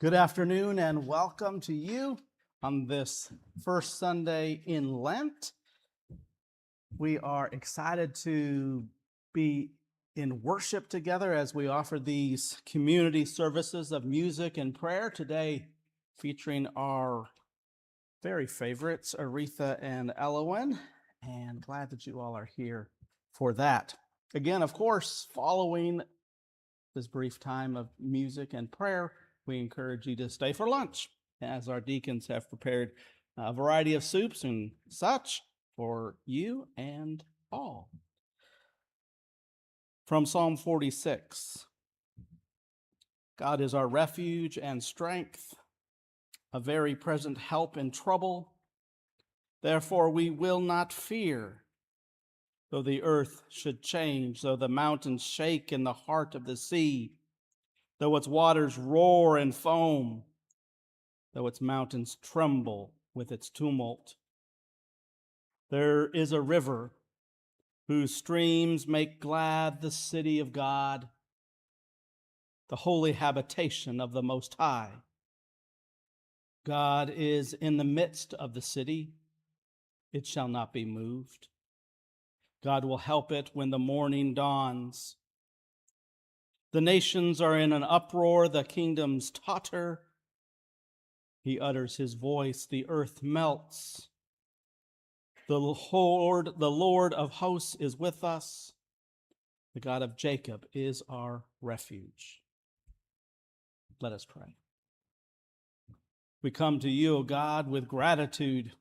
Good afternoon and welcome to you on this first Sunday in Lent. We are excited to be in worship together as we offer these community services of music and prayer today, featuring our very favorites, Aretha and Elowen, and glad that you all are here for that. Again, of course, following this brief time of music and prayer, we encourage you to stay for lunch, as our deacons have prepared a variety of soups and such for you and all. From Psalm 46, God is our refuge and strength, a very present help in trouble. Therefore we will not fear, though the earth should change, though the mountains shake in the heart of the sea, though its waters roar and foam, though its mountains tremble with its tumult. There is a river whose streams make glad the city of God, the holy habitation of the Most High. God is in the midst of the city. It shall not be moved. God will help it when the morning dawns. The nations are in an uproar, the kingdoms totter. He utters his voice, the earth melts. The Lord of hosts is with us. The God of Jacob is our refuge. Let us pray. We come to you, O God, with gratitude,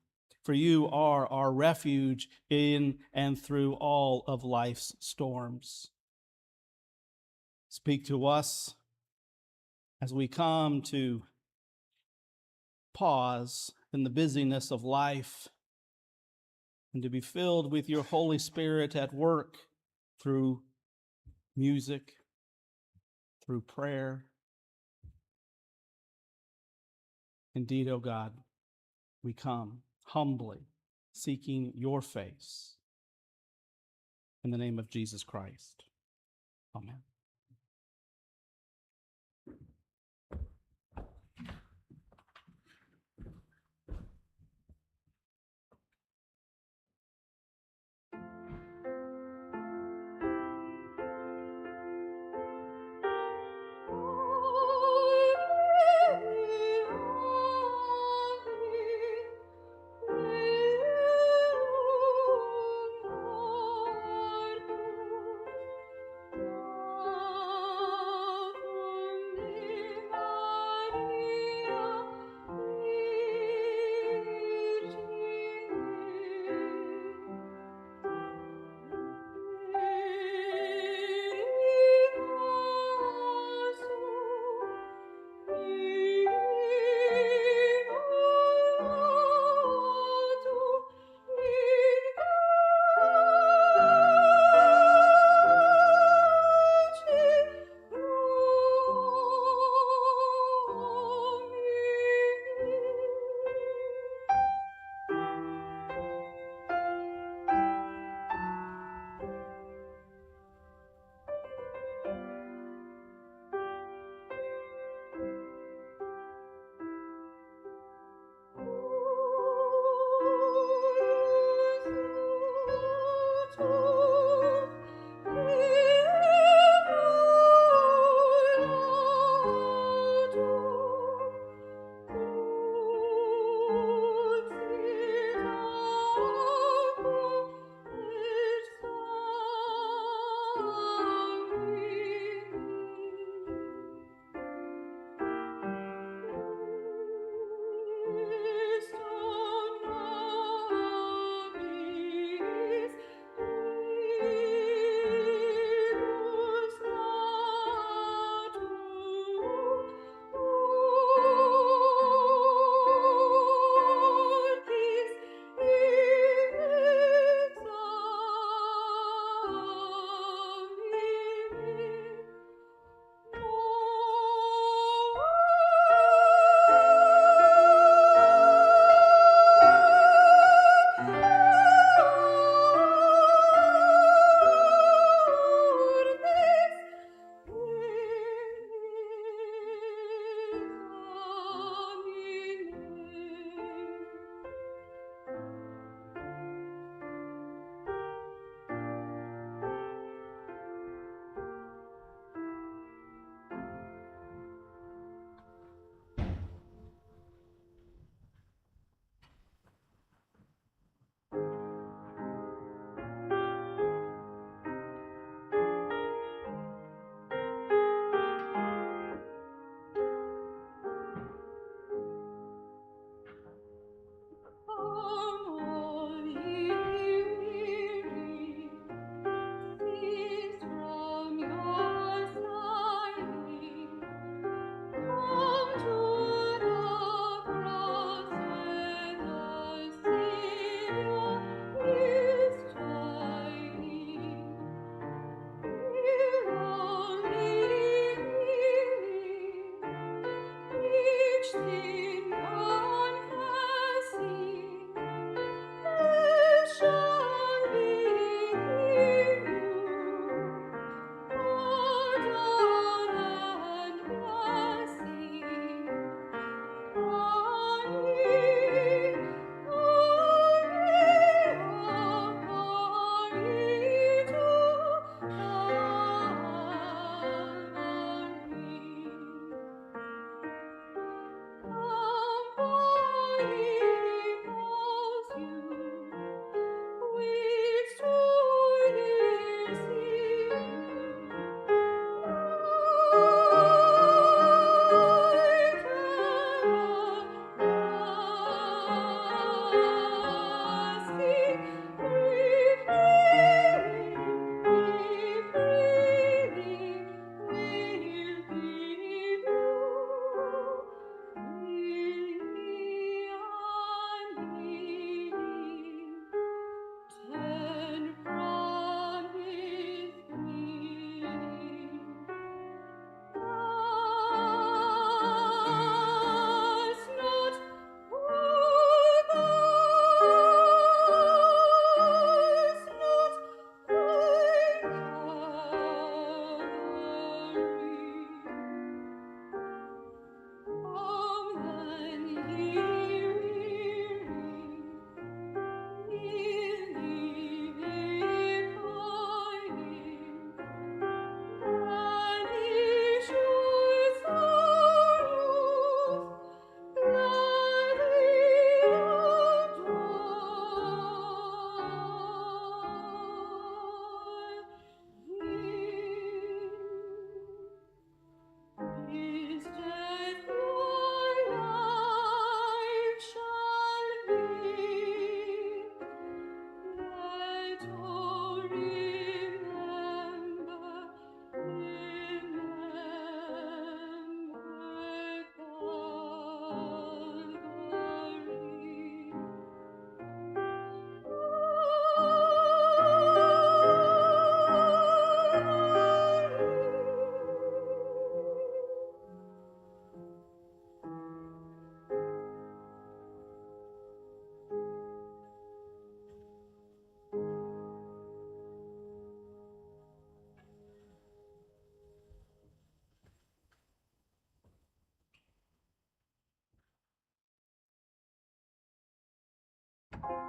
for you are our refuge in and through all of life's storms. Speak to us as we come to pause in the busyness of life and to be filled with your Holy Spirit at work through music, through prayer. Indeed, O God, we come humbly, seeking your face. In the name of Jesus Christ. Amen. Silence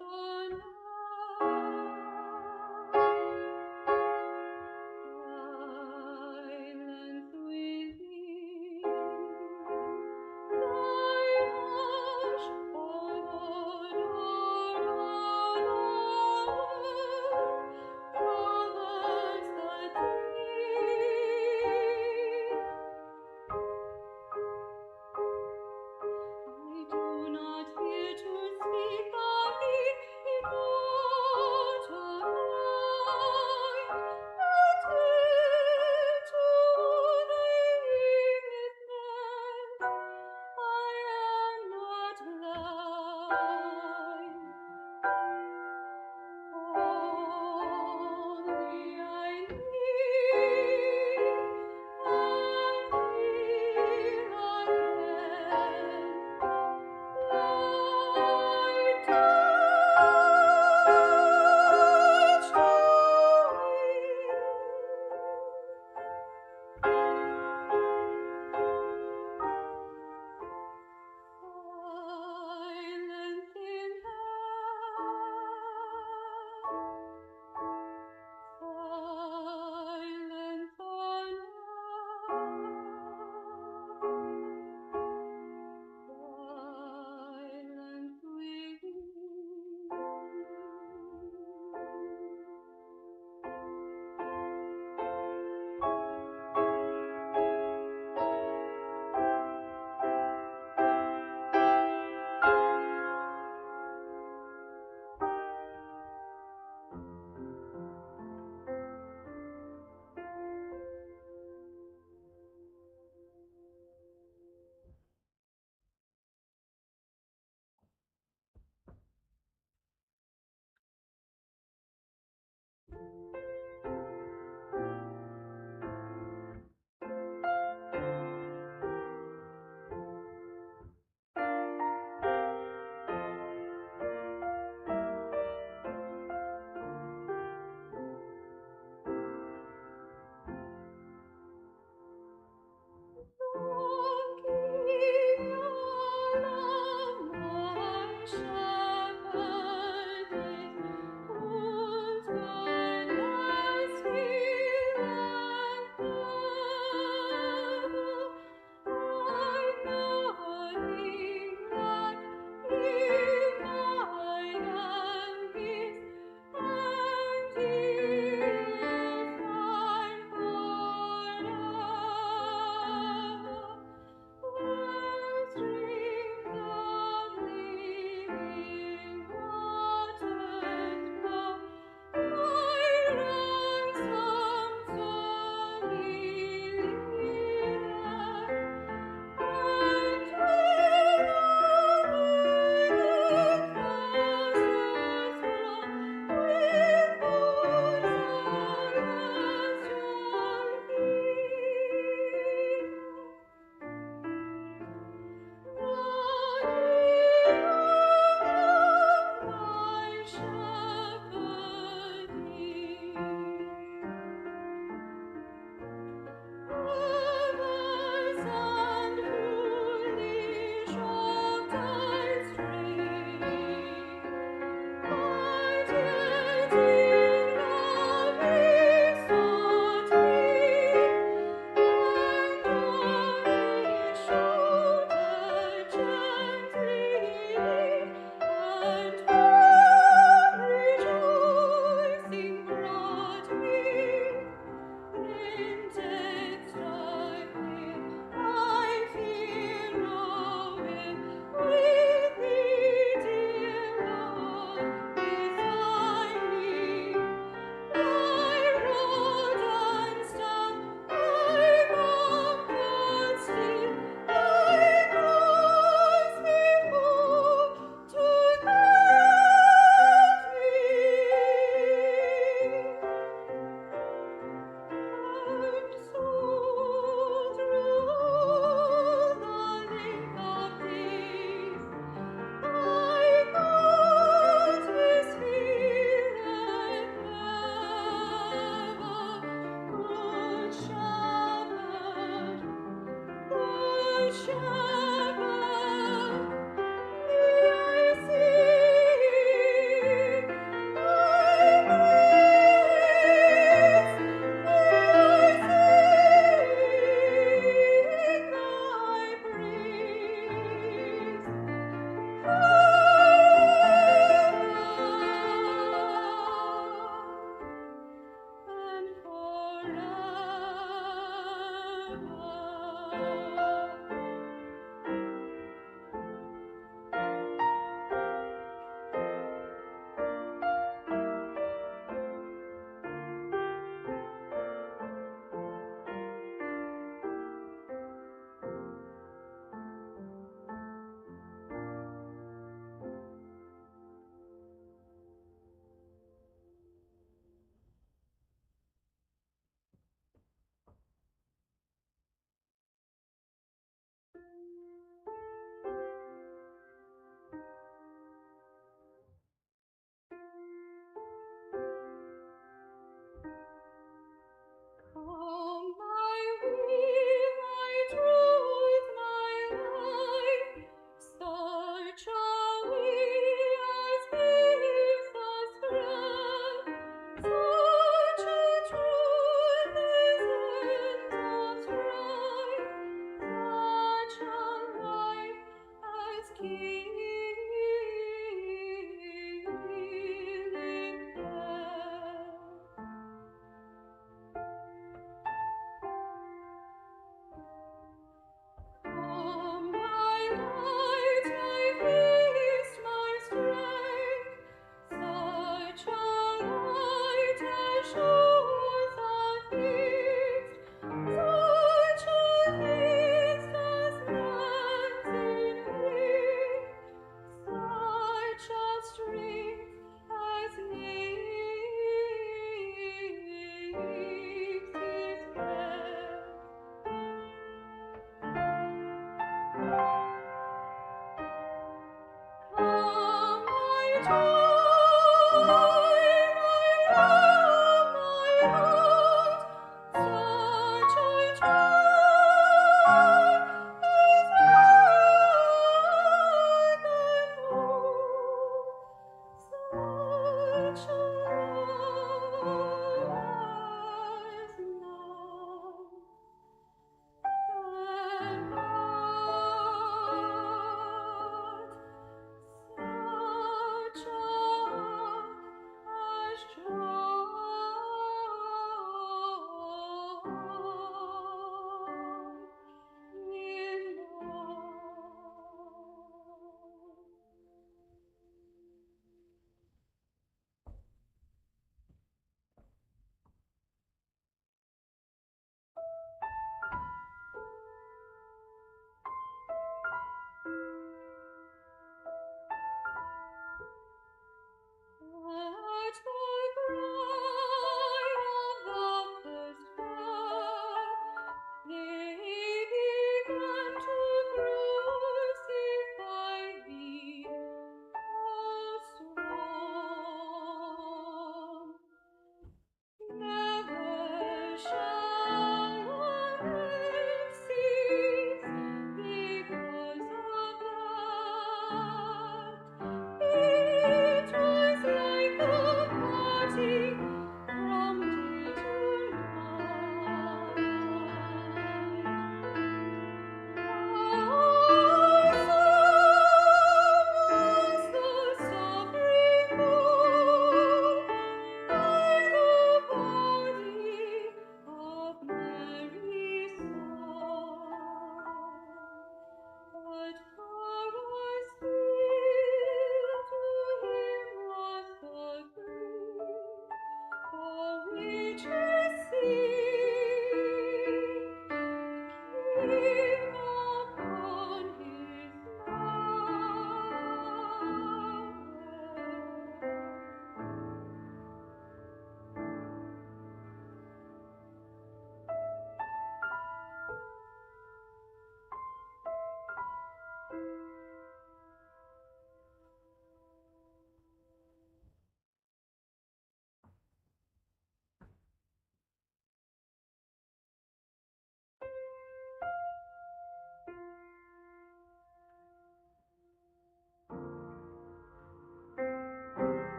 on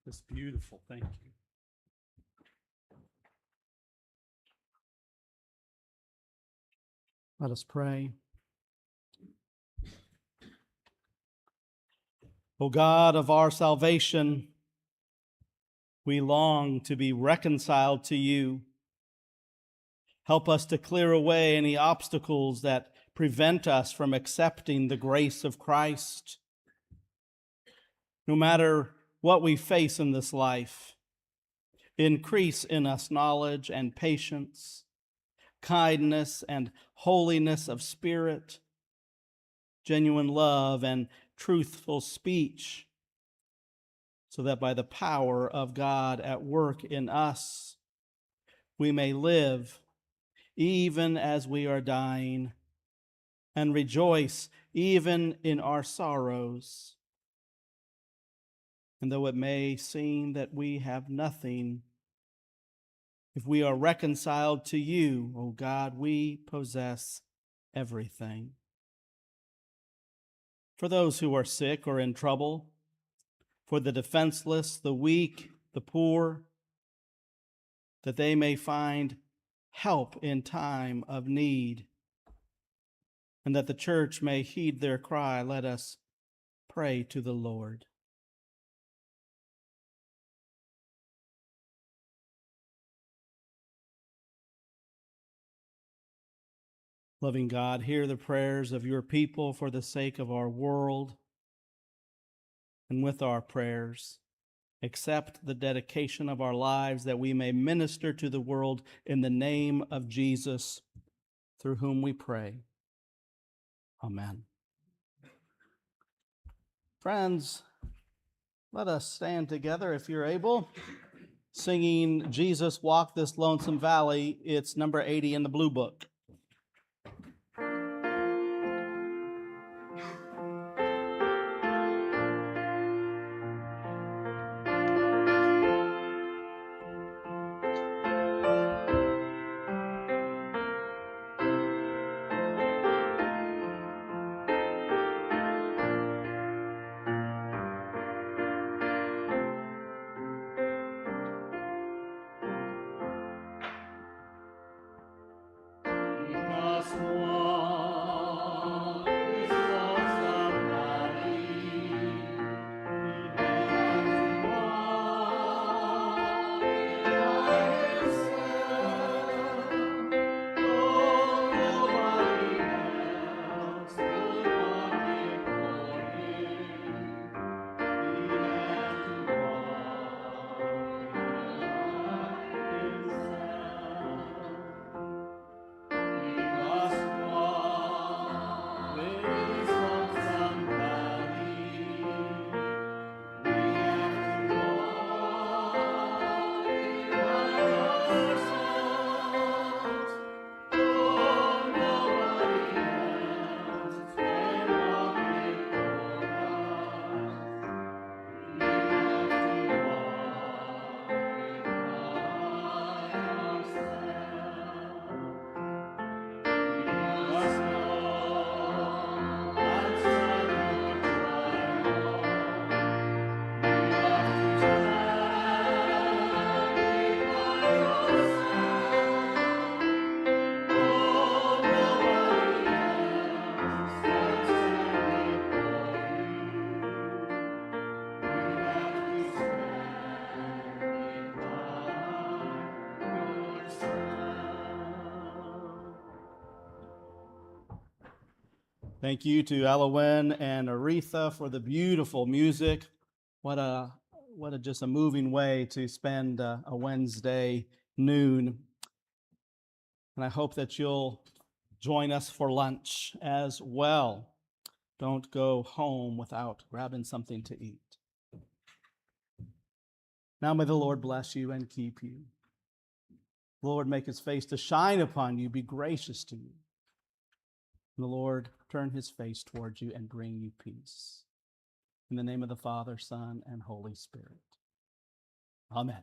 It's beautiful. Thank you. Let us pray. O God of our salvation, we long to be reconciled to you. Help us to clear away any obstacles that prevent us from accepting the grace of Christ. No matter what we face in this life, increase in us knowledge and patience, kindness and holiness of spirit, genuine love and truthful speech, so that by the power of God at work in us, we may live even as we are dying and rejoice even in our sorrows. And though it may seem that we have nothing, if we are reconciled to you, O God, we possess everything. For those who are sick or in trouble, for the defenseless, the weak, the poor, that they may find help in time of need, and that the church may heed their cry, let us pray to the Lord. Loving God, hear the prayers of your people for the sake of our world, and with our prayers, accept the dedication of our lives that we may minister to the world in the name of Jesus, through whom we pray. Amen. Friends, let us stand together if you're able, singing Jesus Walked This Lonesome Valley. It's number 80 in the Blue Book. Thank you to Alawen and Aretha for the beautiful music. What a just a moving way to spend a Wednesday noon. And I hope that you'll join us for lunch as well. Don't go home without grabbing something to eat. Now may the Lord bless you and keep you. Lord, make his face to shine upon you, be gracious to you. And the Lord turn his face towards you and bring you peace. In the name of the Father, Son, and Holy Spirit. Amen.